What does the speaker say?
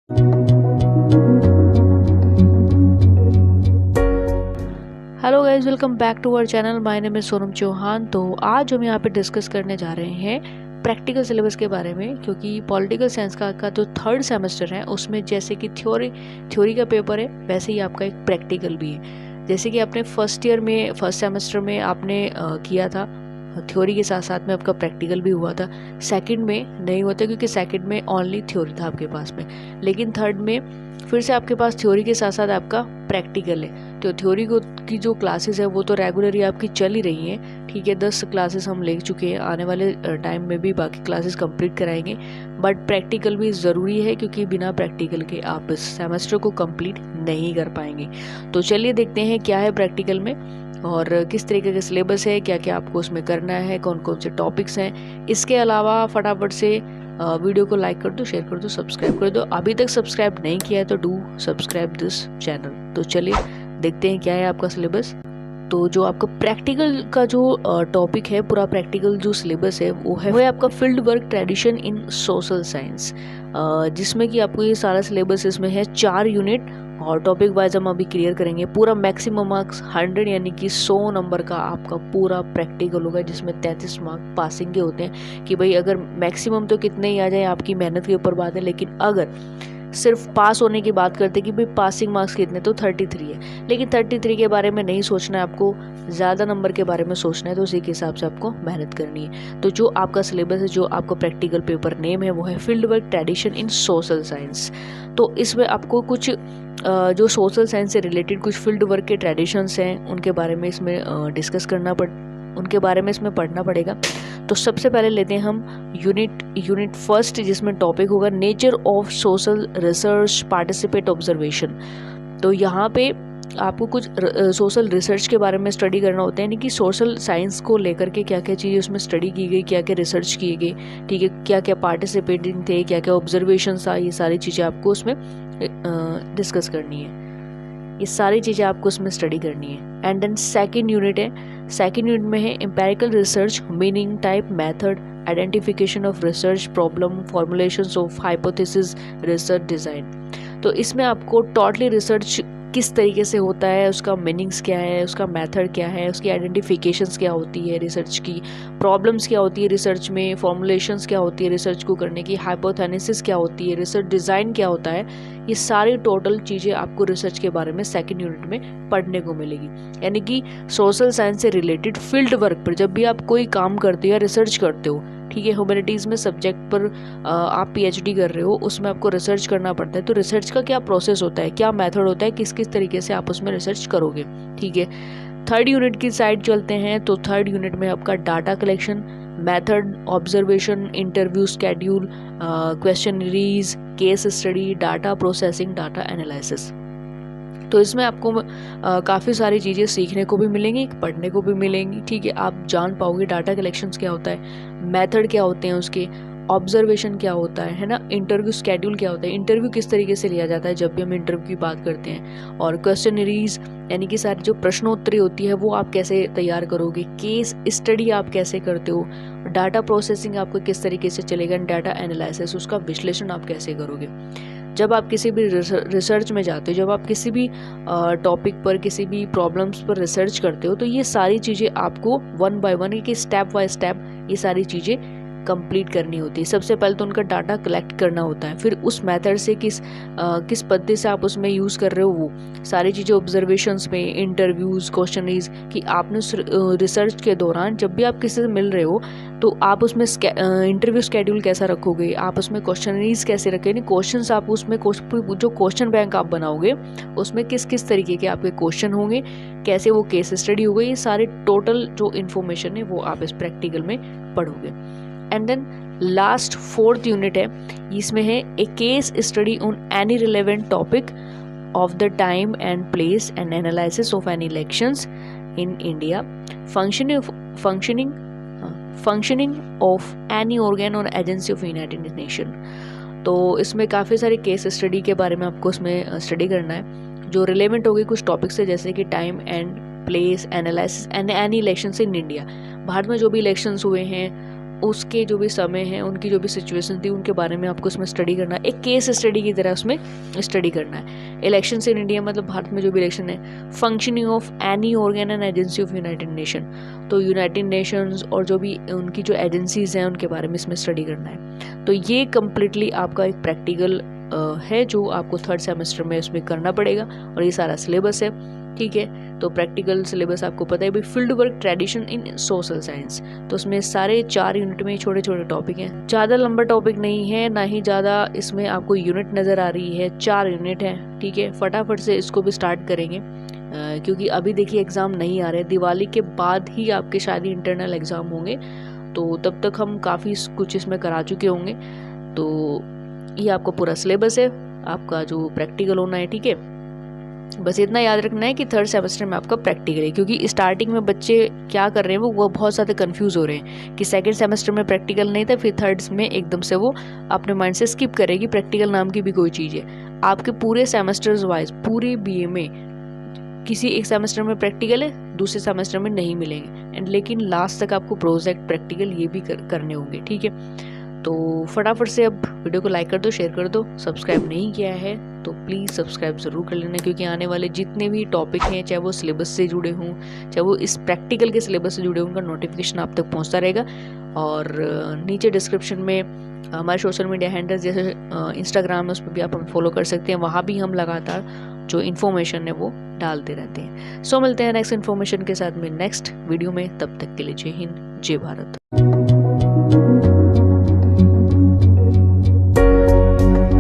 Hello guys, welcome back to our channel. My name is Sonam Chauhan. तो आज हम यहाँ पे डिस्कस करने जा रहे हैं प्रैक्टिकल सिलेबस के बारे में, क्योंकि पॉलिटिकल साइंस का जो थर्ड सेमेस्टर है उसमें जैसे कि थ्योरी का पेपर है, वैसे ही आपका एक प्रैक्टिकल भी है। जैसे कि आपने फर्स्ट सेमेस्टर में आपने किया था थ्योरी के साथ साथ में आपका प्रैक्टिकल भी हुआ था। सेकंड में नहीं होता, क्योंकि सेकंड में ओनली थ्योरी था आपके पास में, लेकिन थर्ड में फिर से आपके पास थ्योरी के साथ साथ आपका प्रैक्टिकल है। तो थ्योरी की जो क्लासेस है वो तो रेगुलरली आपकी चल ही रही हैं, ठीक है। 10 क्लासेस हम ले चुके हैं, आने वाले टाइम में भी बाकी क्लासेस कंप्लीट कराएंगे। बट प्रैक्टिकल भी ज़रूरी है, क्योंकि बिना प्रैक्टिकल के आप इस सेमेस्टर को कंप्लीट नहीं कर पाएंगे। तो चलिए देखते हैं क्या है प्रैक्टिकल में और किस तरीके का सिलेबस है, क्या क्या आपको उसमें करना है, कौन कौन से टॉपिक्स हैं। इसके अलावा फटाफट से वीडियो को लाइक कर दो, शेयर कर दो, सब्सक्राइब कर दो। अभी तक सब्सक्राइब नहीं किया है तो डू सब्सक्राइब दिस चैनल। तो चलिए देखते हैं क्या है आपका सिलेबस। तो जो आपका प्रैक्टिकल का जो टॉपिक है, पूरा प्रैक्टिकल जो सिलेबस है वो है आपका field work tradition in social science, जिसमें कि आपको ये सारा सिलेबस इसमें है 4 यूनिट और टॉपिक वाइज हम अभी क्लियर करेंगे। पूरा मैक्सिमम मार्क्स 100 यानी कि 100 नंबर का आपका पूरा प्रैक्टिकल होगा, जिसमें 33 मार्क पासिंग के होते हैं। कि भाई अगर मैक्सिमम तो कितने ही आ जाए आपकी मेहनत के ऊपर बात है, लेकिन अगर सिर्फ पास होने की बात करते कि भाई पासिंग मार्क्स कितने, तो 33 है। लेकिन 33 के बारे में नहीं सोचना है आपको, ज़्यादा नंबर के बारे में सोचना है, तो उसी के हिसाब से आपको मेहनत करनी है। तो जो आपका सिलेबस है, जो आपका प्रैक्टिकल पेपर नेम है वो है field work tradition in social science. तो इसमें आपको कुछ जो सोशल साइंस से रिलेटेड कुछ फील्ड वर्क के ट्रेडिशंस हैं उनके बारे में इसमें उनके बारे में इसमें पढ़ना पड़ेगा। तो सबसे पहले लेते हैं हम यूनिट फर्स्ट, जिसमें टॉपिक होगा nature of social research participate observation. तो यहाँ पे आपको कुछ सोशल रिसर्च के बारे में स्टडी करना होता है, यानी कि सोशल साइंस को लेकर के क्या क्या चीज़ें उसमें स्टडी की गई, क्या क्या रिसर्च किए गए, ठीक है, क्या क्या पार्टिसिपेटिंग थे, क्या क्या ऑब्जर्वेशन था, ये सारी चीज़ें आपको उसमें डिस्कस करनी है। ये सारी चीज़ें आपको उसमें स्टडी करनी है। एंड देन सेकंड यूनिट है, सेकंड यूनिट में है empirical research, meaning, type, method, identification of research problem, formulations of hypothesis, research design. तो इसमें आपको टोटली रिसर्च किस तरीके से होता है, उसका मीनिंग्स क्या है, उसका मेथड क्या है, उसकी आइडेंटिफिकेशंस क्या होती है, रिसर्च की प्रॉब्लम्स क्या होती है, रिसर्च में फॉर्मुलेशंस क्या होती है, रिसर्च को करने की हाइपोथेसिस क्या होती है, रिसर्च डिज़ाइन क्या होता है। ये सारी टोटल चीज़ें आपको रिसर्च के बारे में सेकंड यूनिट में पढ़ने को मिलेगी। यानी कि सोशल साइंस से रिलेटेड फील्ड वर्क पर जब भी आप कोई काम करते हो या रिसर्च करते हो, ठीक है, ह्यूमैनिटीज़ में सब्जेक्ट पर आप पीएचडी कर रहे हो, उसमें आपको रिसर्च करना पड़ता है। तो रिसर्च का क्या प्रोसेस होता है, क्या मेथड होता है, किस किस तरीके से आप उसमें रिसर्च करोगे, ठीक है। थर्ड यूनिट की साइड चलते हैं। तो थर्ड यूनिट में आपका data collection, method, observation, interview schedule, questionnaires, case study, data processing, data analysis. तो इसमें आपको काफ़ी सारी चीज़ें सीखने को भी मिलेंगी, पढ़ने को भी मिलेंगी, ठीक है। आप जान पाओगे डाटा कलेक्शंस क्या होता है, मेथड क्या होते हैं उसके, ऑब्जर्वेशन क्या होता है ना, इंटरव्यू स्केड्यूल क्या होता है, इंटरव्यू किस तरीके से लिया जाता है जब भी हम इंटरव्यू की बात करते हैं, और क्वेश्चनरीज यानी कि सारी जो प्रश्नोत्तरी होती है वो आप कैसे तैयार करोगे, केस स्टडी आप कैसे करते हो, डाटा प्रोसेसिंग आपको किस तरीके से चलेगा, डाटा एनालिसिस उसका विश्लेषण आप कैसे करोगे। जब आप किसी भी रिसर्च में जाते हो, जब आप किसी भी टॉपिक पर, किसी भी प्रॉब्लम्स पर रिसर्च करते हो, तो ये सारी चीज़ें आपको वन बाय वन, कि स्टेप बाय स्टेप ये सारी चीज़ें कंप्लीट करनी होती है। सबसे पहले तो उनका डाटा कलेक्ट करना होता है, फिर उस मेथड से किस पद्धति से आप उसमें यूज़ कर रहे हो, वो सारी चीज़ें ऑब्जर्वेशंस में, इंटरव्यूज़, क्वेश्चनरीज, कि आपने रिसर्च के दौरान जब भी आप किसी से मिल रहे हो तो आप उसमें इंटरव्यू स्केड्यूल कैसा रखोगे, आप उसमें क्वेश्चनरीज कैसे रखेंगे, क्वेश्चंस आप उसमें जो क्वेश्चन बैंक आप बनाओगे उसमें किस किस तरीके के आपके क्वेश्चन होंगे, कैसे वो केस स्टडी होगा, ये सारे टोटल जो इन्फॉर्मेशन है वो आप इस प्रैक्टिकल में पढ़ोगे। And then last fourth unit है, इसमें है a case study on any relevant topic of the time and place and analysis of any elections in India, functioning of any organ और एजेंसी ऑफ यूनाइटेड नेशन। तो इसमें काफ़ी सारे case study के बारे में आपको इसमें स्टडी करना है, जो रिलेवेंट होगी कुछ टॉपिक से, जैसे कि time and place, analysis and any elections in India. Bharat में जो भी इलेक्शंस हुए हैं उसके जो भी समय हैं, उनकी जो भी सिचुएशन थी, उनके बारे में आपको उसमें स्टडी करना है। एक केस स्टडी की तरह उसमें स्टडी करना है। इलेक्शंस इन इंडिया, मतलब भारत में जो भी इलेक्शन है। Functioning of any organ and agency of United Nation, तो यूनाइटेड नेशंस और जो भी उनकी जो एजेंसीज हैं उनके बारे में इसमें स्टडी करना है। तो ये कम्प्लीटली आपका एक प्रैक्टिकल है जो आपको थर्ड सेमेस्टर में उसमें करना पड़ेगा, और ये सारा सिलेबस है, ठीक है। तो प्रैक्टिकल सिलेबस आपको पता है भाई, field work tradition in social science, तो उसमें सारे 4 यूनिट में छोटे छोटे टॉपिक हैं। ज़्यादा लंबा टॉपिक नहीं है, ना ही ज़्यादा इसमें आपको यूनिट नज़र आ रही है। 4 यूनिट हैं, ठीक है। फटाफट से इसको भी स्टार्ट करेंगे, क्योंकि अभी देखिए एग्ज़ाम नहीं आ रहे, दिवाली के बाद ही आपके शायद इंटरनल एग्ज़ाम होंगे, तो तब तक हम काफ़ी कुछ इसमें करा चुके होंगे। तो ये आपका पूरा सिलेबस है, आपका जो प्रैक्टिकल होना है, ठीक है। बस इतना याद रखना है कि थर्ड सेमेस्टर में आपका प्रैक्टिकल है, क्योंकि स्टार्टिंग में बच्चे क्या कर रहे हैं वो बहुत ज़्यादा कंफ्यूज हो रहे हैं कि सेकंड सेमेस्टर में प्रैक्टिकल नहीं था, फिर थर्ड में एकदम से वो अपने माइंड से स्किप करेगी प्रैक्टिकल नाम की भी कोई चीज़ है। आपके पूरे सेमेस्टर्स वाइज पूरे बीए में किसी एक सेमेस्टर में प्रैक्टिकल है, दूसरे सेमेस्टर में नहीं मिलेंगे, एंड लेकिन लास्ट तक आपको प्रोजेक्ट प्रैक्टिकल ये भी करने होंगे, ठीक है। तो फटाफट से अब वीडियो को लाइक कर दो, शेयर कर दो। सब्सक्राइब नहीं किया है तो प्लीज़ सब्सक्राइब ज़रूर कर लेना, क्योंकि आने वाले जितने भी टॉपिक हैं, चाहे वो सिलेबस से जुड़े हों, चाहे वो इस प्रैक्टिकल के सिलेबस से जुड़े हों, उनका नोटिफिकेशन आप तक पहुंचता रहेगा। और नीचे डिस्क्रिप्शन में हमारे सोशल मीडिया हैंडल्स जैसे इंस्टाग्राम है, उस पर भी आप हमें फॉलो कर सकते हैं। वहाँ भी हम लगातार जो इन्फॉर्मेशन है वो डालते रहते हैं। सो मिलते हैं नेक्स्ट इन्फॉर्मेशन के साथ में नेक्स्ट वीडियो में, तब तक के लिए जय हिंद, जय भारत।